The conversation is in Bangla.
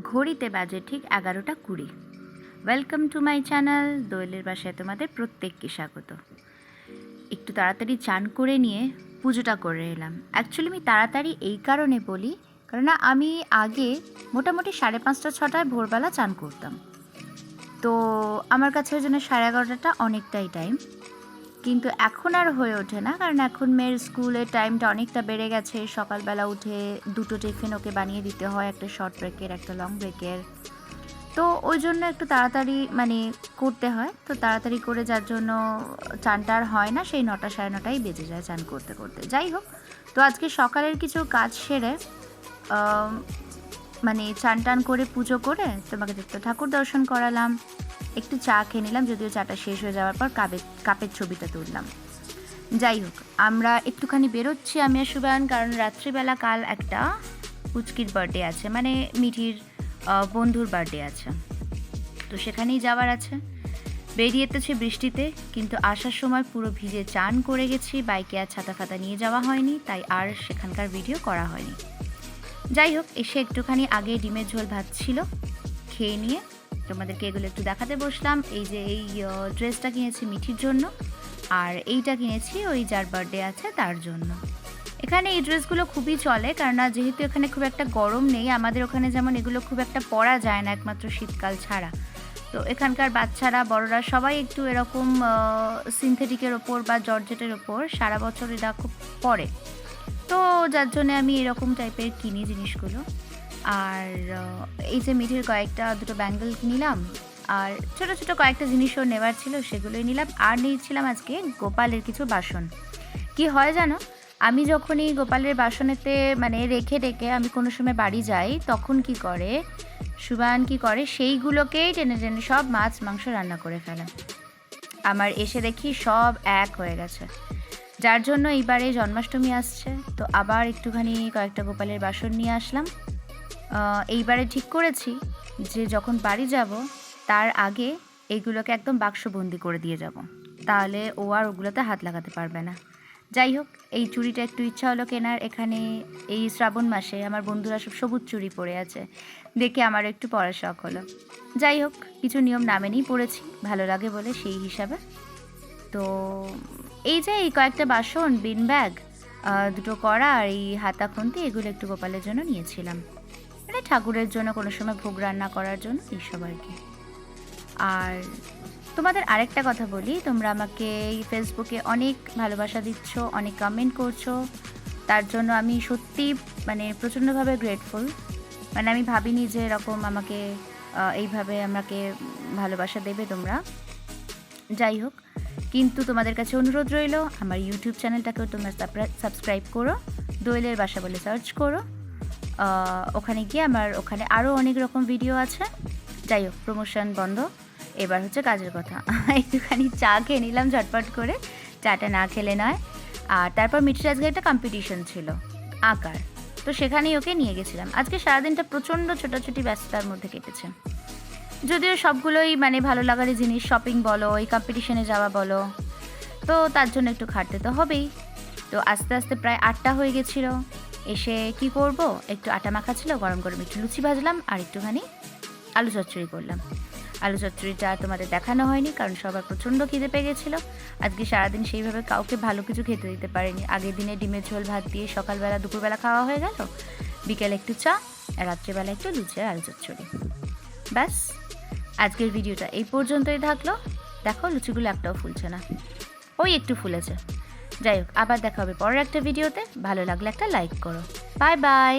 ঘড়িতে বাজে ঠিক 11টা 20। ওয়েলকাম টু মাই চ্যানেল দোয়েলের বাসায় তোমাদের প্রত্যেককে স্বাগত। একটু তাড়াতাড়ি চান করে নিয়ে পুজোটা করে এলাম। অ্যাকচুয়ালি আমি তাড়াতাড়ি এই কারণে বলি, কারণ আমি আগে মোটামুটি 5:30-6টায় ভোরবেলা চান করতাম। তো আমার কাছে ওই জন্য 11:30টা অনেকটাই টাইম, কিন্তু এখন আর হয়ে ওঠে না, কারণ এখন মেয়ের স্কুলের টাইমটা অনেকটা বেড়ে গেছে। সকালবেলা উঠে দুটো টিফিন ওকে বানিয়ে দিতে হয়, একটা শর্ট ব্রেকের একটা লং ব্রেকের। তো ওই জন্য একটু তাড়াতাড়ি করতে হয়। তো তাড়াতাড়ি করে যার জন্য চানটা আর হয় না, সেই 9টা 9:30টাই বেজে যায় চান করতে করতে। যাই হোক, তো আজকে সকালের কিছু কাজ সেরে চান টান করে পুজো করে তোমাকে একটু ঠাকুর দর্শন করালাম, একটু চা খেয়ে নিলাম, যদিও চাটা শেষ হয়ে যাওয়ার পর কাপের ছবিটা তুললাম। যাই হোক, আমরা একটুখানি বেরোচ্ছি আমি আর সুবান, কারণ রাত্রিবেলা কাল একটা পুচকির বার্থডে আছে, মিঠির বন্ধুর বার্থডে আছে, তো সেখানেই যাওয়ার আছে। বেরিয়েতেছি বৃষ্টিতে, কিন্তু আসার সময় পুরো ভিজে চান করে গেছি। বাইকে আর ছাতা ফাতা নিয়ে যাওয়া হয়নি, তাই আর সেখানকার ভিডিও করা হয়নি। যাই হোক, এসে একটুখানি আগে ডিমের ঝোল ভাত ছিল, খেয়ে নিয়ে তোমাদেরকে এগুলো একটু দেখাতে বসলাম। এই যে এই ড্রেসটা কিনেছি মিঠির জন্য, আর এইটা কিনেছি ওই যার বার্থডে আছে তার জন্য। এখানে এই ড্রেসগুলো খুবই চলে, কারণ যেহেতু এখানে খুব একটা গরম নেই, আমাদের ওখানে যেমন এগুলো খুব একটা পরা যায় না একমাত্র শীতকাল ছাড়া। তো এখানকার বাচ্চারা বড়রা সবাই একটু এরকম সিনথেটিকের ওপর বা জর্জেটের ওপর সারা বছর এরা খুব পরে, তো যার জন্যে আমি এরকম টাইপের কিনি জিনিসগুলো। আর এই যে মিঠির দুটো ব্যাঙ্গেল নিলাম, আর ছোটো ছোটো কয়েকটা জিনিসও নেওয়ার ছিল, সেগুলোই নিলাম। আর নিয়েছিলাম আজকে গোপালের কিছু বাসন। কি হয় জানো, আমি যখনই গোপালের বাসনেতে রেখে রেখে আমি কোনো সময় বাড়ি যাই, তখন সুবান কি করে সেইগুলোকেই টেনে টেনে সব মাছ মাংস রান্না করে ফেলে। আমার এসে দেখি সব এক হয়ে গেছে, যার জন্য এইবারে জন্মাষ্টমী আসছে, তো আবার একটুখানি কয়েকটা গোপালের বাসন নিয়ে আসলাম। এইবারে ঠিক করেছি যে যখন বাড়ি যাব তার আগে এইগুলোকে একদম বাক্সবন্দি করে দিয়ে যাব, তাহলে ও আর ওগুলোতে হাত লাগাতে পারবে না। যাই হোক, এই চুড়িটা একটু ইচ্ছা হলো কেনার। এখানে এই শ্রাবণ মাসে আমার বন্ধুরা সব সবুজ চুড়ি পরে আছে, দেখে আমারও একটু পরার শখ হলো। যাই হোক, কিছু নিয়ম না মেনেই পড়েছি, ভালো লাগে বলে সেই হিসাবে। তো এই যে এই কয়েকটা বাসন, বিন ব্যাগ, দুটো কড়া আর এই হাতা খুন্তি, এগুলো একটু গোপালের জন্য নিয়েছিলাম, ঠাকুরের জন্য কোনো সময় ভোগ রান্না করার জন্য, এইসব আর কি। আর তোমাদের আরেকটা কথা বলি, তোমরা আমাকে ফেসবুকে অনেক ভালোবাসা দিচ্ছ, অনেক কমেন্ট করছো, তার জন্য আমি সত্যি প্রচণ্ডভাবে গ্রেটফুল। আমি ভাবিনি যে এরকম আমাকে এইভাবে আমাকে ভালোবাসা দেবে তোমরা। যাই হোক, কিন্তু তোমাদের কাছে অনুরোধ রইল, আমার ইউটিউব চ্যানেলটাকেও তোমরা সাবস্ক্রাইব করো, দোয়েলের বাসা বলে সার্চ করো। ওখানে গিয়ে আমার ওখানে আরও অনেক রকম ভিডিও আছে। যাই হোক, প্রমোশন বন্ধ, এবার হচ্ছে কাজের কথা। একটুখানি চা খেয়ে নিলাম ঝটপট করে, চাটা না খেলে নয়। আর তারপর মিঠির আজকে একটা কম্পিটিশন ছিল আঁকার, তো সেখানেই ওকে নিয়ে গেছিলাম। আজকে সারাদিনটা প্রচণ্ড ছোটাছুটি ব্যস্ততার মধ্যে কেটেছে, যদিও সবগুলোই ভালো লাগারই জিনিস, শপিং বলো, এই কম্পিটিশনে যাওয়া বলো, তো তার জন্য একটু খাটতে তো হবেই। তো আস্তে আস্তে প্রায় 8টা হয়ে গেছিলো। এসে কি করব, একটু আটা মাখা ছিল, গরম গরম একটু লুচি ভাজলাম আর একটুখানি আলু চচ্চড়ি করলাম। আলু চচ্চড়িটা তোমাদের দেখানো হয়নি, কারণ সবার প্রচণ্ড খিদে পেয়ে গেছিলো। আজকে সারাদিন সেইভাবে কাউকে ভালো কিছু খেতে দিতে পারিনি। আগের দিনে ডিমের ঝোল ভাত দিয়ে সকালবেলা দুপুরবেলা খাওয়া হয়ে গেল, বিকেলে একটু চা, আর রাত্রেবেলা একটু লুচি আর আলু চচ্চড়ি, ব্যাস। আজকের ভিডিওটা এই পর্যন্তই থাকলো। দেখো, লুচিগুলো একটাও ফুলছে না, ওই একটু ফুলেছে। যাই হোক, আবার দেখা হবে পরের একটা ভিডিওতে। ভালো লাগলে একটা লাইক করো। Bye bye.